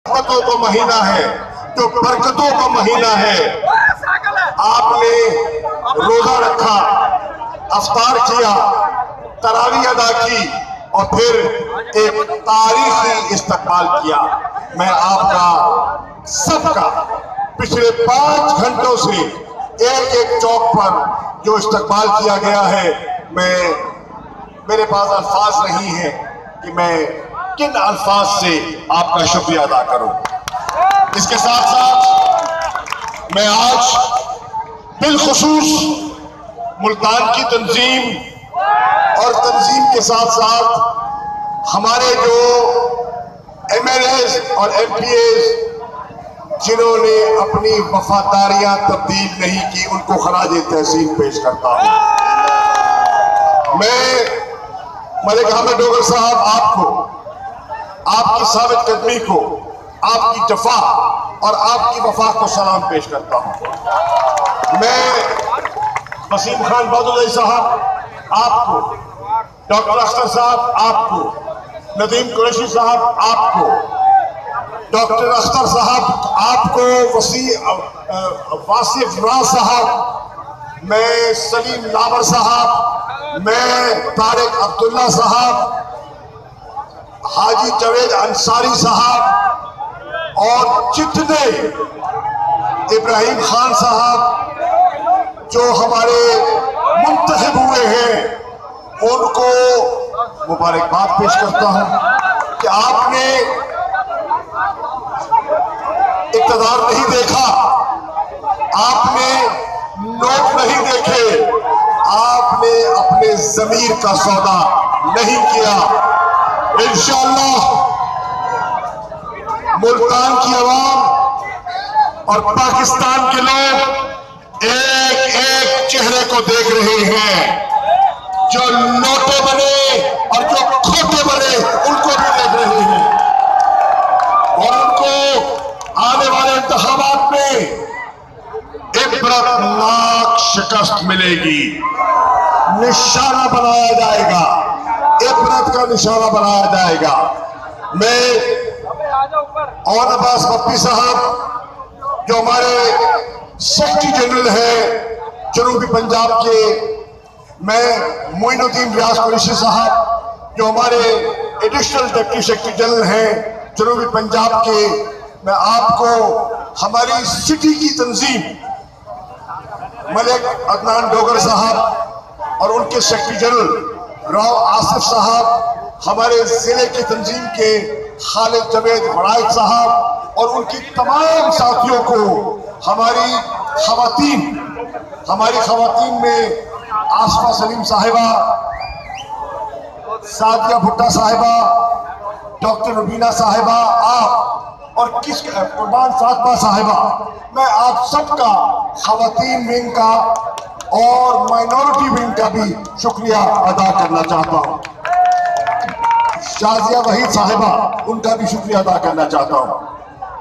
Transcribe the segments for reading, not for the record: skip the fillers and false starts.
बरकतों का महीना है, जो बरकतों का महीना है। आपने रोजा रखा, अफ्तार किया, तरावी अदा की और फिर एक तारीखी इस्तकबाल किया। मैं आपका सबका पिछले 5 घंटों से एक एक चौक पर जो इस्तकबाल किया गया है, मेरे पास अल्फाज नहीं है कि मैं किन अल्फाज से आपका शुक्रिया अदा करूं। इसके साथ साथ मैं आज बिलखुसूस मुल्तान की तंजीम और तंजीम के साथ साथ हमारे जो MLAs और MPAs जिन्होंने अपनी वफादारियां तब्दील नहीं की, उनको खराज तहसीन पेश करता हूं। मैं मलिक अहमद डोगर साहब आपको, आपकी साबित कदमी को, आपकी जफा और आपकी वफा को सलाम पेश करता हूं। मैं वसीम खान बहादुर साहब आपको, डॉक्टर अख्तर साहब आपको, नदीम कुरैशी साहब आपको, डॉक्टर अख्तर साहब आपको, वासिफ राज साहब, मैं सलीम लाबर साहब, मैं तारिक अब्दुल्ला साहब, हाजी जवेद अंसारी साहब और जितने इब्राहिम खान साहब जो हमारे मुंतखब हुए हैं, उनको मुबारकबाद पेश करता हूं कि आपने इक़्तिदार नहीं देखा, आपने नोट नहीं देखे, आपने अपने ज़मीर का सौदा नहीं किया। इंशाअल्लाह मुल्तान की आवाम और पाकिस्तान के लोग एक एक चेहरे को देख रहे हैं। जो नोटे बने और जो खोटे बने उनको भी देख रहे हैं और उनको आने वाले इंतखाबात में इबरतनाक शिकस्त मिलेगी, निशाना बनाया जाएगा, इबरत का निशाना बनाया जाएगा। मैं और अब्बास पप्पी साहब जो हमारे सेक्रेटरी जनरल है जनूबी पंजाब के, मैं मोइनुद्दीन रियाज कुरैशी साहब जो हमारे एडिशनल डिप्टी सेक्रेटरी जनरल हैं जनूबी पंजाब के, मैं आपको हमारी सिटी की तंजीम मलिक अदनान डोगर साहब और उनके सेक्रेटरी जनरल राव आसिफ साहब, हमारे जिले की तंजीम के खालिद जवेद वड़ाइक साहब और उनकी तमाम साथियों को, हमारी खवातीन में आसफा सलीम साहिबा, सादिया भुट्टा साहिबा, डॉक्टर रुबीना साहिबा, आप और कुर्बान फातिमा साहिबा, मैं आप सबका खवातीन विंग का और माइनॉरिटी विंग का भी शुक्रिया अदा करना चाहता हूं। शाजिया वहीद साहिबा, उनका भी शुक्रिया अदा करना चाहता हूं।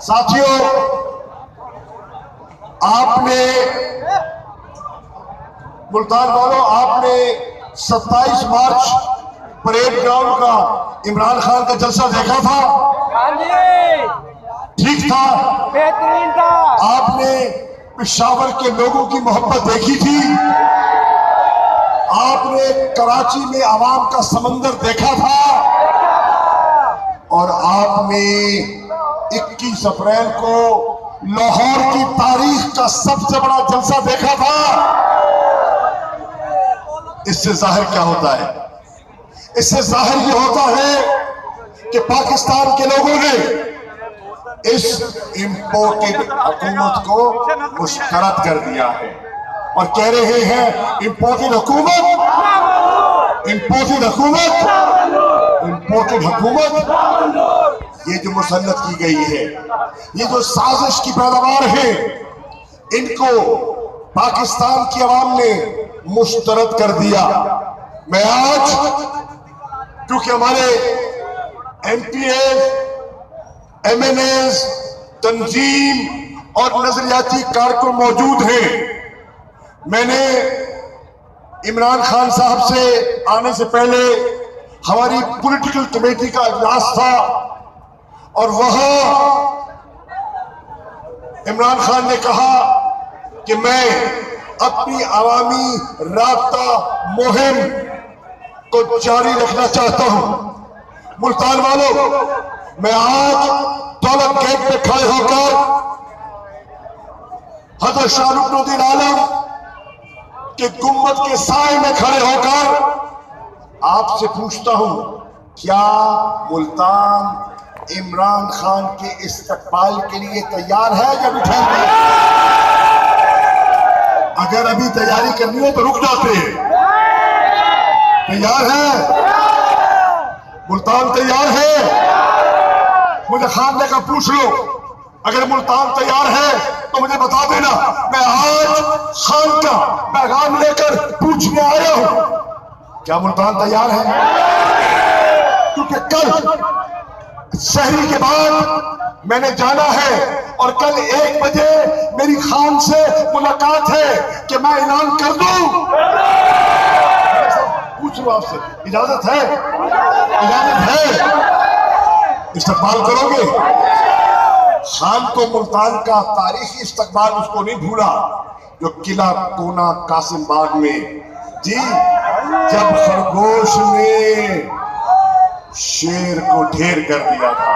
साथियों, आपने मुल्तान वालों, आपने 27 मार्च परेड ग्राउंड का इमरान खान का जलसा देखा था? ठीक था, बेहतरीन था। आपने पेशावर के लोगों की मोहब्बत देखी थी, आपने कराची में आवाम का समंदर देखा था और आपने 21 अप्रैल को लाहौर की तारीख का सबसे बड़ा जलसा देखा था। इससे जाहिर क्या होता है? इससे जाहिर ये होता है कि पाकिस्तान के लोगों ने इस इंपोर्टेड हुकूमत को मुस्तरद कर दिया है और कह रहे हैं इंपोर्टेड हुकूमत, इंपोर्टेड हुकूमत, इंपोर्टेड हुकूमत। ये जो मुसन्नत की गई है, ये जो साजिश की पैदावार है, इनको पाकिस्तान की आवाम ने मुस्तरद कर दिया। मैं आज क्योंकि हमारे MPAs, MNAs, तंजीम और नजरियाती कारकुन मौजूद हैं, मैंने इमरान खान साहब से आने से पहले हमारी पॉलिटिकल कमेटी का इजलास था और वहां इमरान खान ने कहा कि मैं अपनी अवामी राब्ता मुहिम को जारी रखना चाहता हूं। मुल्तान वालों, मैं आज दौलत गेट पे खड़े होकर हजरत शाह रुकनुद्दीन आलम के गुम्बद के साए में खड़े होकर आपसे पूछता हूं, क्या मुल्तान इमरान खान के इस्तकबाल के लिए तैयार है या बिठा है? अगर अभी तैयारी करनी हो तो रुक जाते हैं। तैयार है? मुल्तान तैयार है? मुझे खान ने कहा पूछ लो। अगर मुल्तान तैयार है तो मुझे बता देना। मैं आज खान का पैगाम लेकर पूछने आया हूं, क्या मुल्तान तैयार है? क्योंकि कल शहरी के बाद मैंने जाना है और कल 1 बजे मेरी खान से मुलाकात है कि मैं ऐलान कर दूं। पूछ लो आपसे, इजाजत है? इजाजत है? इस्तकबाल करोगे? खान तो मुल्तान का तारीखी इस्तकबाल उसको नहीं भूला जो किला कोना कासिम बाग में जी जब खरगोश ने शेर को ढेर कर दिया था।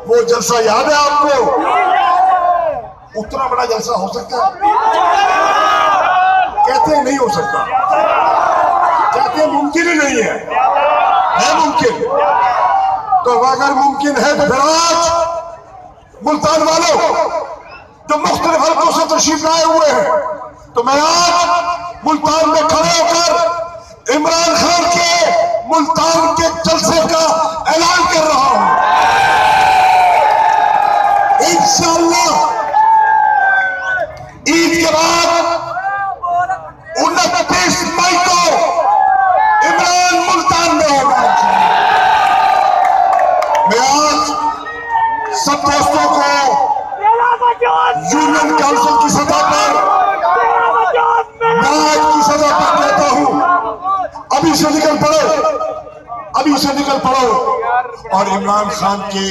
वो जलसा याद है आपको? उतना बड़ा जलसा हो सकता है? कहते हैं नहीं हो सकता, कहते हैं मुमकिन ही नहीं है मुमकिन। तो अगर मुमकिन है तो फिर आज मुल्तान वालों जो मुख्तलिफ हलकों से तशरीफ लाए हुए हैं, तो मैं आज मुल्तान में खड़े होकर इमरान खान के मुल्तान के जलसे का ऐलान कर रहा हूं। इंशाअल्लाह ईद के बाद 29 मई को इमरान मुल्तान में होगा। मैं आज सब दोस्तों को यूनियन काउंसिल की सतह पर, नायब की सतह पर कहता हूं, अभी से निकल पड़ो, अभी से निकल पड़ो और इमरान खान के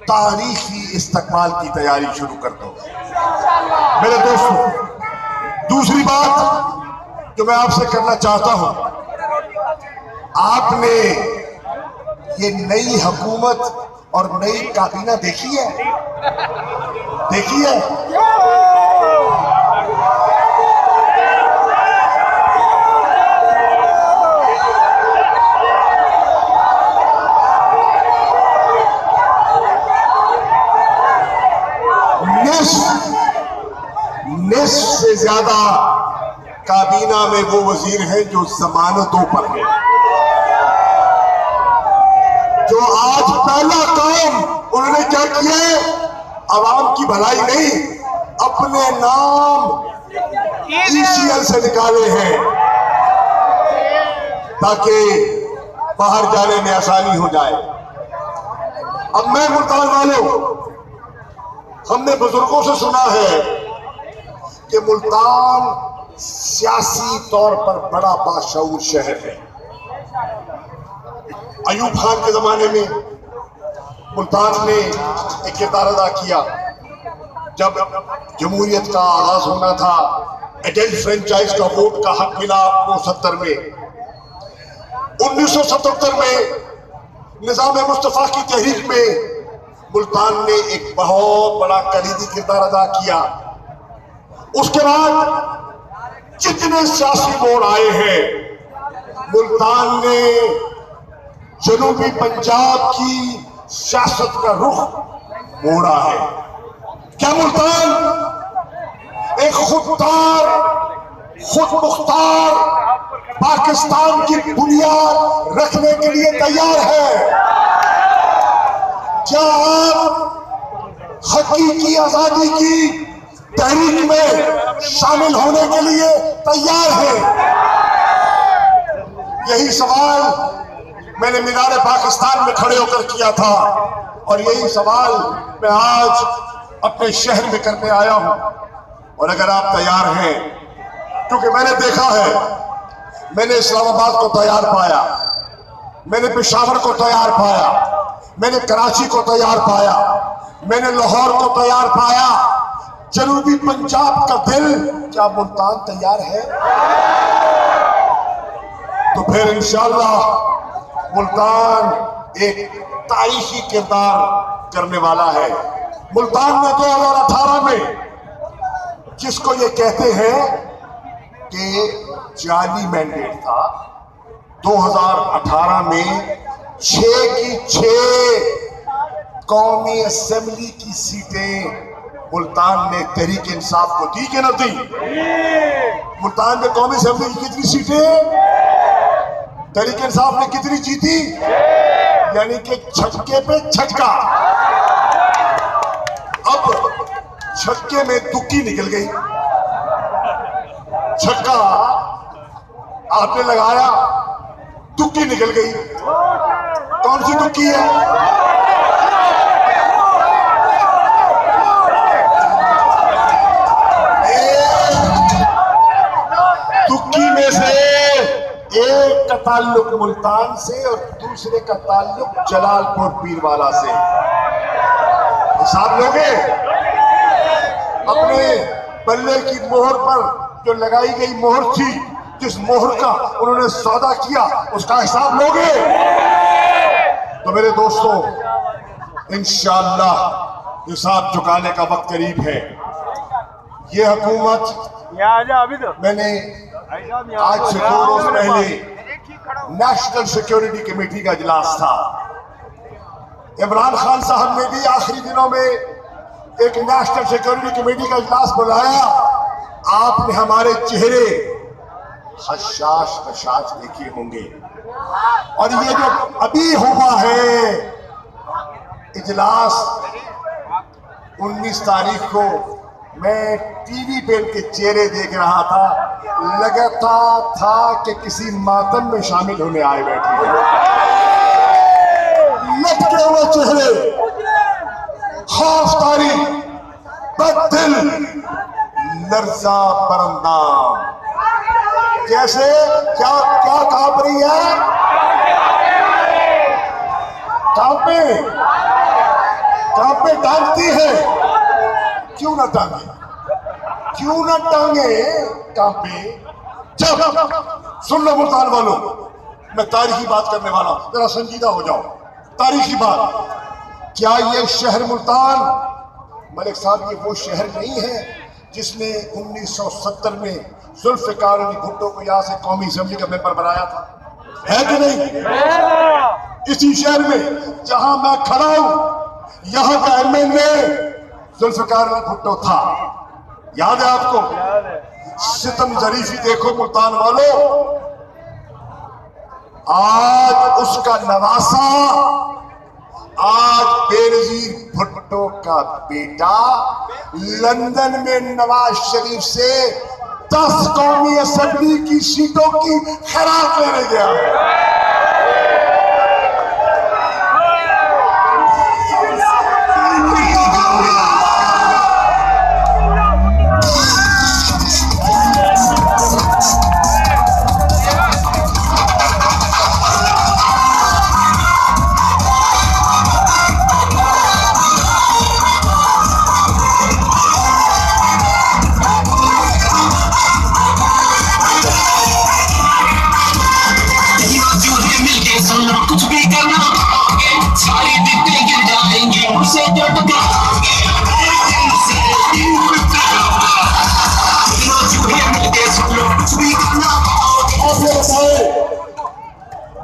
तारीखी इस्तकबाल की तैयारी शुरू कर दो। मेरे दोस्तों, दूसरी बात जो मैं आपसे करना चाहता हूं, आपने ये नई हुकूमत और नई काबीना देखी है? देखी है? निस्फ से ज्यादा काबीना में वो वजीर हैं जो जमानतों पर हैं, जो आज पहला काम उन्होंने क्या किया, अवाम की भलाई नहीं, अपने नाम ECL से निकाले हैं ताकि बाहर जाने में आसानी हो जाए। अब मैं मुल्तान वालों, हमने बुजुर्गों से सुना है कि मुल्तान सियासी तौर पर बड़ा बाशऊर शहर है। अयूब खान के जमाने में मुल्तान ने एक किरदार अदा किया। जब जमहूरियत का आगाज होना था, एडल्ट फ्रेंचाइज का वोट का हक मिला आपको 70 में। 1977 में निजाम मुस्तफा की तहरीक में मुल्तान ने एक बहुत बड़ा कलीदी किरदार अदा किया। उसके बाद जितने सियासी मोड़ आए हैं, मुल्तान ने जनूबी पंजाब की सियासत का रुख मोड़ा है। क्या मुल्तान एक खुददार, खुद मुख्तार पाकिस्तान की बुनियाद रखने के लिए तैयार है? क्या आप हकीकी आजादी की तहरीक में शामिल होने के लिए तैयार हैं? यही सवाल मैंने मीनार पाकिस्तान में खड़े होकर किया था और यही सवाल मैं आज अपने शहर में करने आया हूं। और अगर आप तैयार हैं, क्योंकि मैंने देखा है, मैंने इस्लामाबाद को तैयार पाया, मैंने पेशावर को तैयार पाया, मैंने कराची को तैयार पाया, मैंने लाहौर को तैयार पाया, जनूबी पंजाब का दिल, क्या मुल्तान तैयार है? तो फिर इंशाअल्लाह मुल्तान एक तारीखी किरदार करने वाला है। मुल्तान में 2018 में जिसको ये कहते हैं कि जाली मैंडेट था, 2018 में 6 की 6 कौमी असेंबली की सीटें मुल्तान ने तहरीक इंसाफ को दी कि न दी? मुल्तान में कौमी असेंबली की कितनी सीटें तहरीक इंसाफ ने कितनी जीती? यानी कि छक्के पे छक्का। अब छक्के में तुक्की निकल गई, छक्का आपने लगाया, तुक्की निकल गई। कौन सी तुक्की है? तुक्की में से एक का ताल्लुक मुल्तान से और दूसरे का ताल्लुक जलालपुर पीरवाला से। हिसाब लोगे? अपने बल्ले की मोहर पर जो लगाई गई मोहर थी, जिस मोहर का उन्होंने सौदा किया, उसका हिसाब लोगे? तो मेरे दोस्तों, इंशाअल्लाह हिसाब चुकाने का वक्त करीब है। ये हुकूमत, मैंने आज से 2 रोज पहले नेशनल सिक्योरिटी कमेटी का इजलास था। इमरान खान साहब ने भी आखिरी दिनों में एक नेशनल सिक्योरिटी कमेटी का इजलास बुलाया। आपने हमारे चेहरे हशाश हशाश देखे होंगे, और ये जो अभी हुआ है इजलास, 19 तारीख को मैं टीवी पे इनके चेहरे देख रहा था, लगता था कि किसी मातम में शामिल होने आए बैठे हैं। लटके हुए चेहरे, खौफतारी, बददिल, लर्जा परंदाम, जैसे क्या क्या कांप रही है? कांपे टांगती है। क्यों ना टांगे, क्यों ना टांगे कांपे? जब सुन लो मुल्तान वालों, मैं तारीखी बात करने वाला हूं, जरा संजीदा हो जाओ। तारीखी बात, क्या ये शहर मुल्तान, मलिक साहब, ये वो शहर नहीं है जिसने 1970 में जुल्फ़िकार अली भुट्टो को यहाँ से कौमी असेंबली का मेंबर बनाया था? है कि नहीं? इसी शहर में जहां मैं खड़ा हूं, यहां का एमएलए जुल्फ़िकार अली भुट्टो था। याद है आपको? सितम ज़रीफ़ी देखो मुल्तान वालों, आज उसका नवासा, आज बेनज़ीर भुट्टो का बेटा लंदन में नवाज शरीफ से 10 कौमी असेंबली की सीटों की खैरात लेने गया है।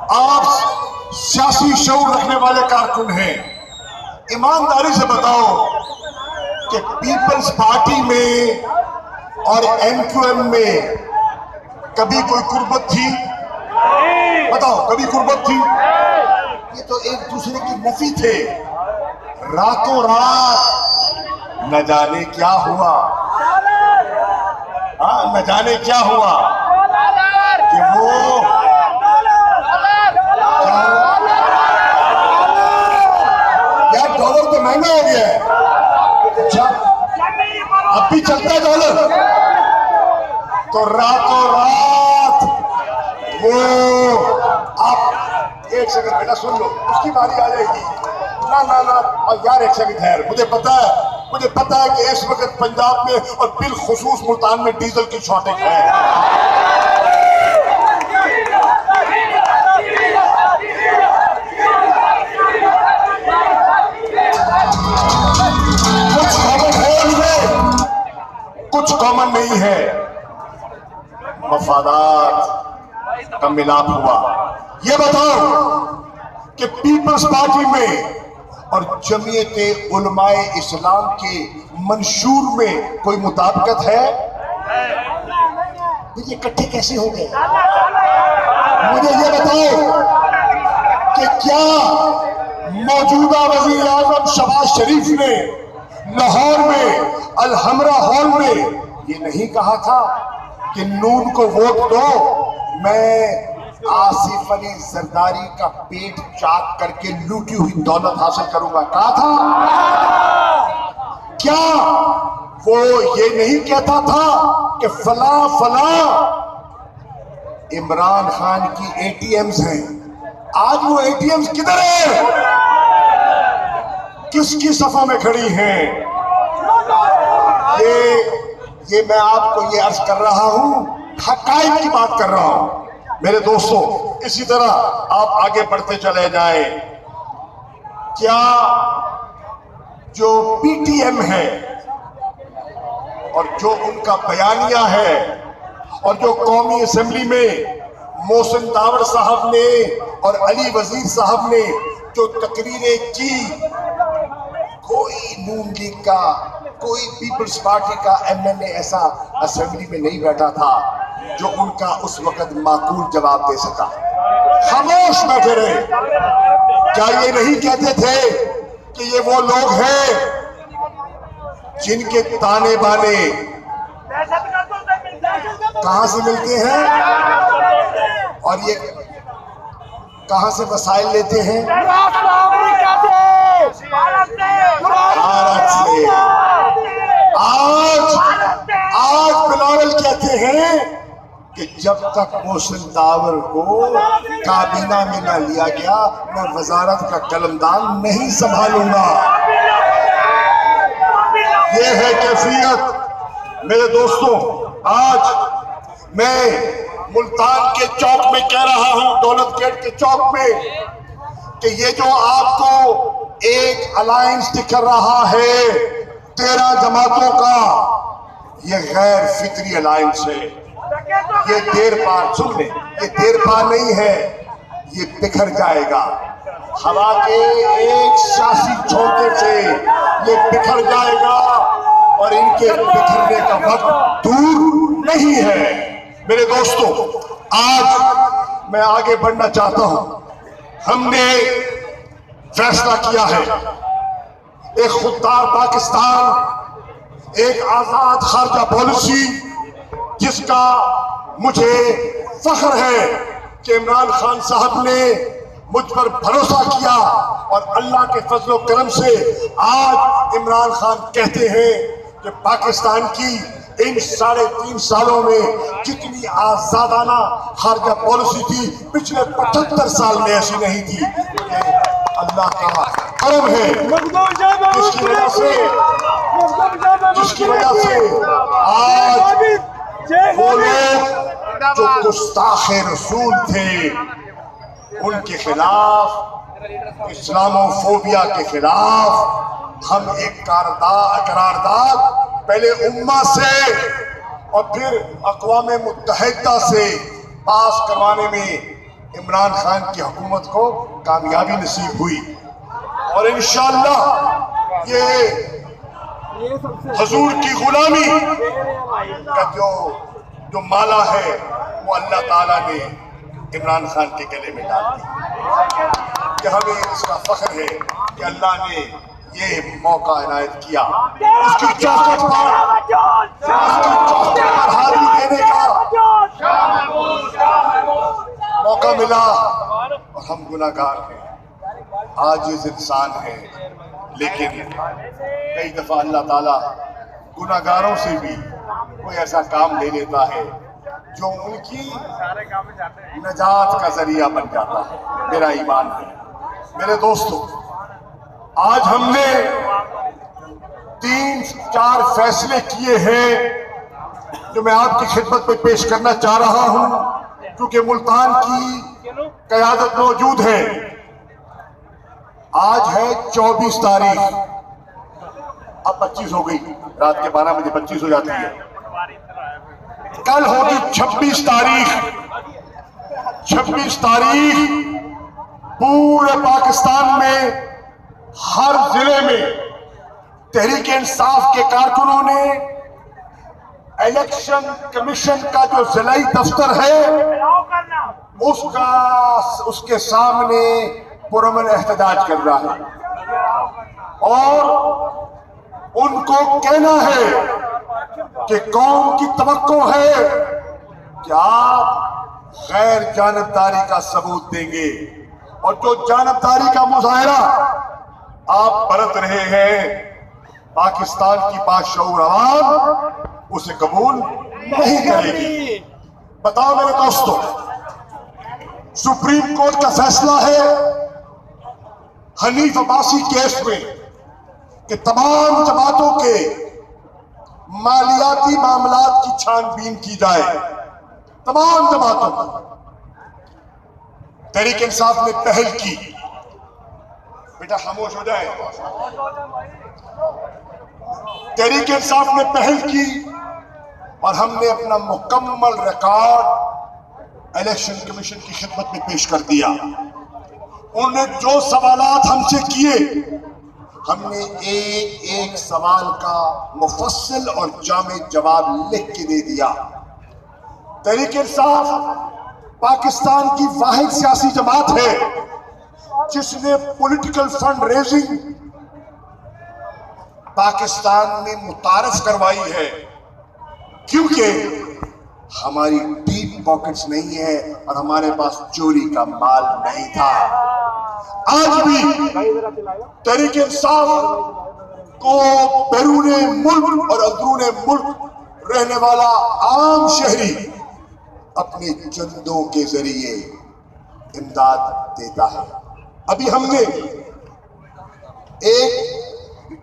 आप सियासी शऊर रखने वाले कारकुन हैं, ईमानदारी से बताओ कि पीपल्स पार्टी में और एमक्यूएम में कभी कोई कुर्बत थी? बताओ, कभी कुर्बत थी? ये तो एक दूसरे की नफी थे। रातों रात न जाने क्या हुआ, न जाने क्या हुआ कि वो यार डॉलर तो महंगा हो गया है। अच्छा, अब भी चलता है डॉलर। तो रातों रात वो आप एक सेकंड बेटा सुन लो, उसकी बारी आ जाएगी। ना ना ना, और यार एक सेकंड ठहर, मुझे पता है कि इस वक्त पंजाब में और बिलखुसूस मुल्तान में डीजल की शॉर्टेज है। कुछ कॉमन नहीं है, मफादात का मिलाप हुआ। ये बताओ कि पीपल्स पार्टी में और जमीयते उलमाए इस्लाम के मंशूर में कोई मुताबिकत है? ये इकट्ठे कैसे हो गए? मुझे ये बताओ कि क्या मौजूदा वजीर आजम शहबाज शरीफ ने लाहौर में अल-हमरा हॉल में ये नहीं कहा था कि नून को वोट दो, मैं आसिफ अली जरदारी का पेट चाक करके लूटी हुई दौलत हासिल करूंगा? कहा था? क्या वो ये नहीं कहता था कि फला फला इमरान खान की एटीएम्स हैं? आज वो एटीएम्स किधर है? किसकी सफा में खड़ी हैं? ये मैं आपको ये अर्ज कर रहा हूं, हकायक की बात कर रहा हूं मेरे दोस्तों। इसी तरह आप आगे बढ़ते चले जाएं। क्या जो पीटीएम है और जो उनका बयानिया है और जो कौमी असेंबली में मोहसिन दावर साहब ने और अली वजीर साहब ने जो तकरीरें की, कोई नून लीग का, कोई पीपल्स पार्टी का एमएलए ऐसा असेंबली में नहीं बैठा था जो उनका उस वक्त माकूल जवाब दे सका। खामोश बैठे रहे। क्या ये नहीं कहते थे कि ये वो लोग हैं जिनके ताने बाने कहां से मिलते हैं और ये कहां से वसाइल लेते हैं? भारत से। आज बिलावल कहते हैं कि जब तक मोहसिन दावर को काबीना में न लिया गया, मैं वजारत का कलमदान नहीं संभालूंगा। ये है कैफियत मेरे दोस्तों। आज मैं मुल्तान के चौक में कह रहा हूं, दौलत गेट के चौक में, कि ये जो आपको एक अलायंस दिख रहा है 13 जमातों का, ये गैर फिक्री अलायंस है। ये देर पार, सुन ले, ये देर पार नहीं है, ये बिखर जाएगा। हवा के एक शासी झोंके से ये बिखर जाएगा और इनके बिखरने का वक्त दूर नहीं है मेरे दोस्तों। आज मैं आगे बढ़ना चाहता हूं। हमने फैसला किया है एक खुददार पाकिस्तान, एक आजाद खारजा पॉलिसी, जिसका मुझे फख्र है कि इमरान खान साहब ने मुझ पर भरोसा किया और अल्लाह के फजलो करम से आज इमरान खान कहते हैं कि पाकिस्तान की इन 3.5 सालों में जितनी आजादाना खारजा पॉलिसी थी, पिछले 75 साल में ऐसी नहीं थी। अल्लाह का करम है, जिसकी वजह से आज वो लोग जो गुस्ताखे रसूल थे, उनके खिलाफ, इस्लामोफोबिया के खिलाफ हम एक करारदाद पहले उम्मा से और फिर अक़वाम मुत्तहिदा से पास करवाने में इमरान खान की हुकूमत को कामयाबी नसीब हुई। और इंशाअल्लाह ये हुजूर की गुलामी का जो माला है वो अल्लाह ताला ने इमरान खान के गले में डाल दी। कि हमें इसका फख्र है कि अल्लाह ने ये मौका इनायत किया, उसकी चौखट पर हाजिरी देने का मौका मिला। और हम गुनाहगार हैं, आजिज़ इंसान हैं, लेकिन कई दफा अल्लाह ताला गुनाहगारों से भी कोई ऐसा काम ले लेता है जो उनकी नजात का जरिया बन जाता है। मेरा ईमान है। मेरे दोस्तों, आज हमने 3-4 फैसले किए हैं जो मैं आपकी खिदमत में पेश करना चाह रहा हूं, क्योंकि मुल्तान की क़यादत मौजूद है। आज है 24 तारीख, अब 25 हो गई, रात के 12 बजे 25 हो जाती है। कल होगी 26 तारीख। 26 तारीख पूरे पाकिस्तान में हर जिले में तहरीक इंसाफ के कारकुनों ने इलेक्शन कमीशन का जो जिलाई दफ्तर है उसके सामने पुरअमन एहतजाज कर रहा है और उनको कहना है कि कौम की तवक्को है कि आप गैर जानबदारी का सबूत देंगे, और जो जानबदारी का मुजाहरा आप बरत रहे हैं, पाकिस्तान की बाशऊर अवाम उसे कबूल नहीं करेगी। बताओ मेरे दोस्तों, सुप्रीम कोर्ट का फैसला है हनीफ अब्बासी केस में कि तमाम जमातों के मालियाती मामलात की छानबीन की जाए, तमाम जमातों की। तहरीक इंसाफ ने पहल की। बेटा खामोश हो जाए। तहरीक इंसाफ ने पहल की और हमने अपना मुकम्मल रिकॉर्ड इलेक्शन कमीशन की खिदमत में पेश कर दिया। उन्होंने जो सवालात हमसे किए, हमने एक एक सवाल का मुफस्सिल और जामे जवाब लिख के दे दिया। तहरीक इंसाफ पाकिस्तान की वाहिद सियासी जमात है जिसने पॉलिटिकल फंड रेजिंग पाकिस्तान में मुतारफ करवाई है, क्योंकि हमारी डीप पॉकेट्स नहीं है और हमारे पास चोरी का माल नहीं था। आज भी तहरीक इंसाफ को बैरूने मुल्क और अंदरूने मुल्क रहने वाला आम शहरी अपने चंदों के जरिए इमदाद देता है। अभी हमने एक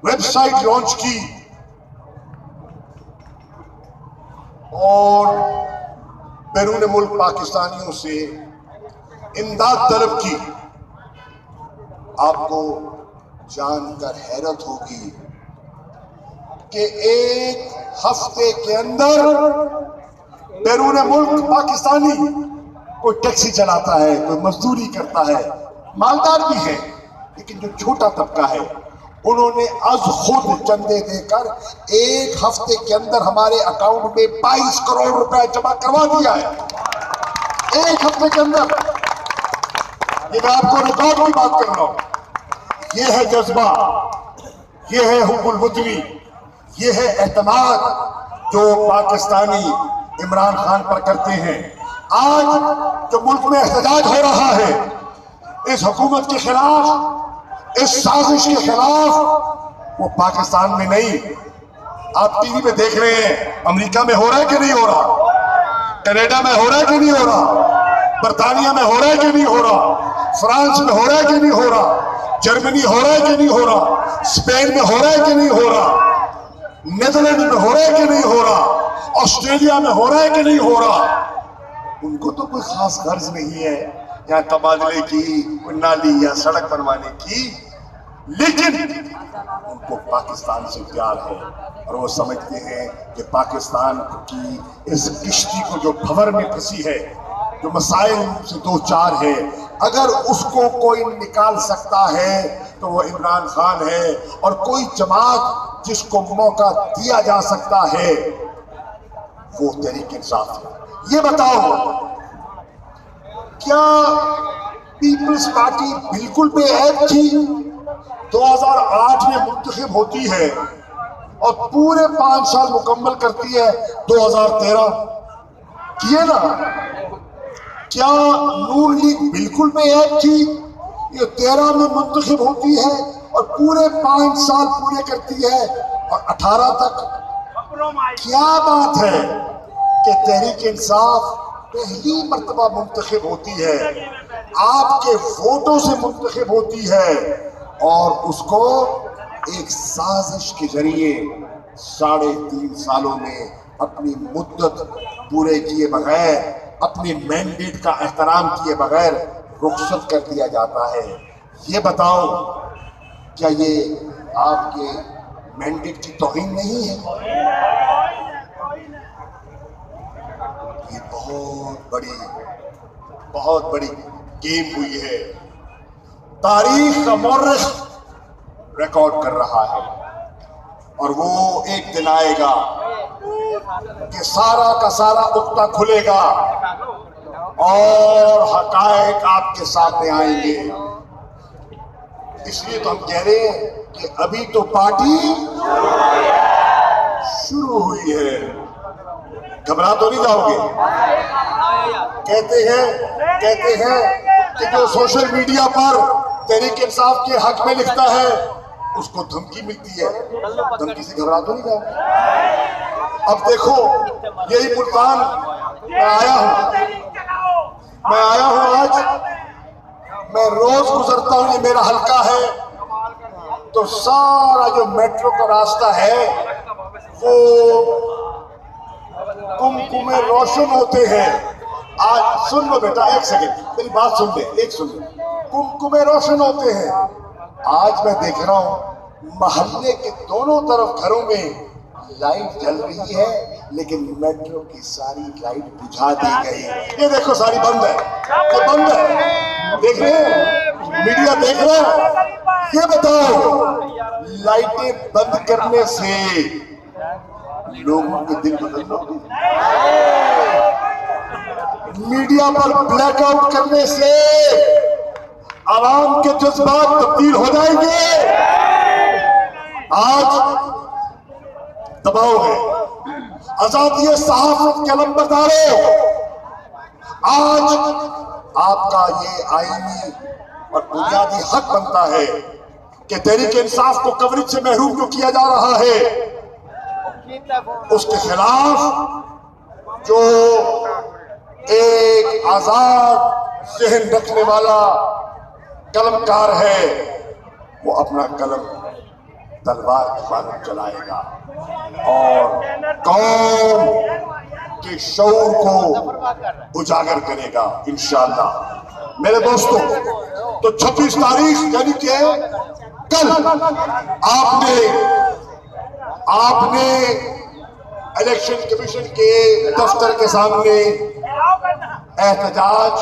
वेबसाइट लॉन्च की और बैरून मुल्क पाकिस्तानियों से इमदाद तलब की। आपको जानकर हैरत होगी कि एक हफ्ते के अंदर बैरून मुल्क पाकिस्तानी कोई टैक्सी चलाता है, कोई मजदूरी करता है, मालदार भी है, लेकिन जो छोटा तबका है उन्होंने आज खुद चंदे देकर एक हफ्ते के अंदर हमारे अकाउंट में 22 करोड़ रुपए जमा करवा दिया है। एक हफ्ते के अंदर। ये मैं आपको रिकॉर्ड की बात कर रहा हूं। ये है जज्बा, ये है हुब्बुल वतनी, ये है एतमाद जो पाकिस्तानी इमरान खान पर करते हैं। आज जो मुल्क में एहतजाज हो रहा है इस हुकूमत के खिलाफ, इस साजिश के खिलाफ, वो पाकिस्तान में नहीं, आप टीवी पे देख रहे हैं, अमेरिका में हो रहा है कि नहीं हो रहा, कनाडा में हो रहा है कि नहीं हो रहा, बरतानिया में हो रहा है कि नहीं हो रहा, फ्रांस में हो रहा है कि नहीं हो रहा, जर्मनी हो रहा है कि नहीं हो रहा, स्पेन में हो रहा है कि नहीं हो रहा, नीदरलैंड में हो रहा है कि नहीं हो रहा, ऑस्ट्रेलिया में हो रहा है कि नहीं हो रहा। उनको तो कोई खास गर्ज नहीं है यहाँ तबादले की, कोई नाली या सड़क बनवाने की, लेकिन उनको पाकिस्तान से प्यार है और वो समझते हैं कि पाकिस्तान की इस किश्ती को जो भंवर में फंसी है, जो मसाइल से दो चार है, अगर उसको कोई निकाल सकता है तो वो इमरान खान है, और कोई जमात जिसको मौका दिया जा सकता है वो तहरीक इंसाफ है। ये बताओ, क्या पीपल्स पार्टी बिल्कुल बेऐब थी? 2008 में मुंतखब होती है और पूरे 5 साल मुकम्मल करती है 2013, किए ना? क्या नून लीग बिल्कुल बेऐब थी? ये 13 में मुंतखब होती है और पूरे 5 साल पूरे करती है और 18 तक। क्या बात है? कि तहरीक इंसाफ पहली मर्तबा मुंतखब होती है, आपके वोटों से मुंतखब होती है, और उसको एक साजिश के जरिए 3.5 सालों में अपनी मुद्दत पूरे किए बगैर, अपने मैंडेट का एहतराम किए बगैर रुखसत कर दिया जाता है। ये बताओ, क्या ये आपके मैंडेट की तौहीन नहीं है? ये बहुत बड़ी गेम हुई है। तारीख का मौर्रिख रिकॉर्ड कर रहा है, और वो एक दिन आएगा कि सारा का सारा उक्ता खुलेगा और हकायक आपके सामने आएंगे। इसलिए तो हम कह रहे हैं कि अभी तो पार्टी शुरू हुई है, घबरा तो नहीं जाओगे। कहते हैं कि जो सोशल मीडिया पर तहरीक इंसाफ के हक में लिखता है उसको धमकी मिलती है, धमकी से घबरा तो नहीं जाओगे। अब देखो, यही मुल्तान मैं आया हूं आज, मैं रोज गुजरता हूं, ये मेरा हल्का है, तो सारा जो मेट्रो का रास्ता है वो कुमकुमे रोशन होते हैं। आज सुन लो बेटा, एक सेकंड मेरी बात सुन ले, कुमकुमे रोशन होते हैं। आज मैं देख रहा हूं मोहल्ले के दोनों तरफ घरों में लाइट जल रही है, लेकिन मेट्रो की सारी लाइट बुझा दी गई। ये देखो सारी बंद है, ये बंद है, देख रहे हैं, मीडिया देख रहे हैं। ये बताओ, लाइटें बंद करने से लोगों के दिल बदल जाओगे? मीडिया पर ब्लैकआउट करने से आवाम के जज्बात तब्दील हो जाएंगे? आज दबाव है, आजादी सहाफत के अलंबरदारों, आज आपका ये आईनी और बुनियादी हक बनता है कि तहरीक इंसाफ को कवरेज से महरूम जो किया जा रहा है, उसके खिलाफ जो एक आजाद जहन रखने वाला कलमकार है, वो अपना कलम तलवार के मानव चलाएगा और कौम के शऊर को उजागर करेगा इंशाअल्लाह। मेरे दोस्तों, तो 26 तारीख यानी कि कल आपने इलेक्शन कमीशन के दफ्तर के सामने एहतजाज,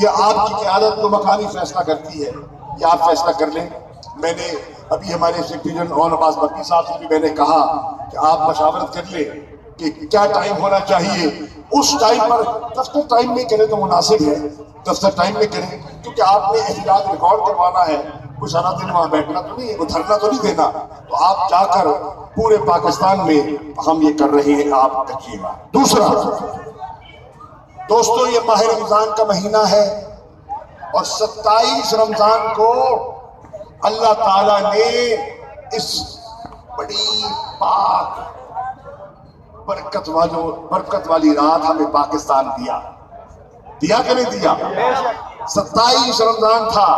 ये आपकी क़यादत तो मकानी फैसला करती है, ये आप फैसला कर लें। मैंने अभी हमारे सेक्रेटरी जनरल अब्बास बक्की साहब से भी मैंने कहा कि आप मशावरत कर लें कि क्या टाइम होना चाहिए। उस टाइम पर दफ्तर टाइम में करें तो मुनासिब है, दफ्तर टाइम में करें, क्योंकि आपने एहतजाज रिकॉर्ड करवाना है, कोई सारा दिन वहां बैठना तो नहीं है, वो धरना तो नहीं देना। तो आप जाकर पूरे पाकिस्तान में हम ये कर रहे हैं, आप देखिएगा। दूसरा दोस्तों, ये माह रमजान का महीना है और 27 रमजान को अल्लाह ताला ने इस बड़ी पाक बरकत वाली रात हमें पाकिस्तान दिया कि नहीं दिया? 27 रमजान था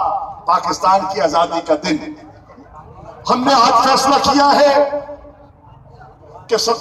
पाकिस्तान की आजादी का दिन। हमने आज फैसला किया है कि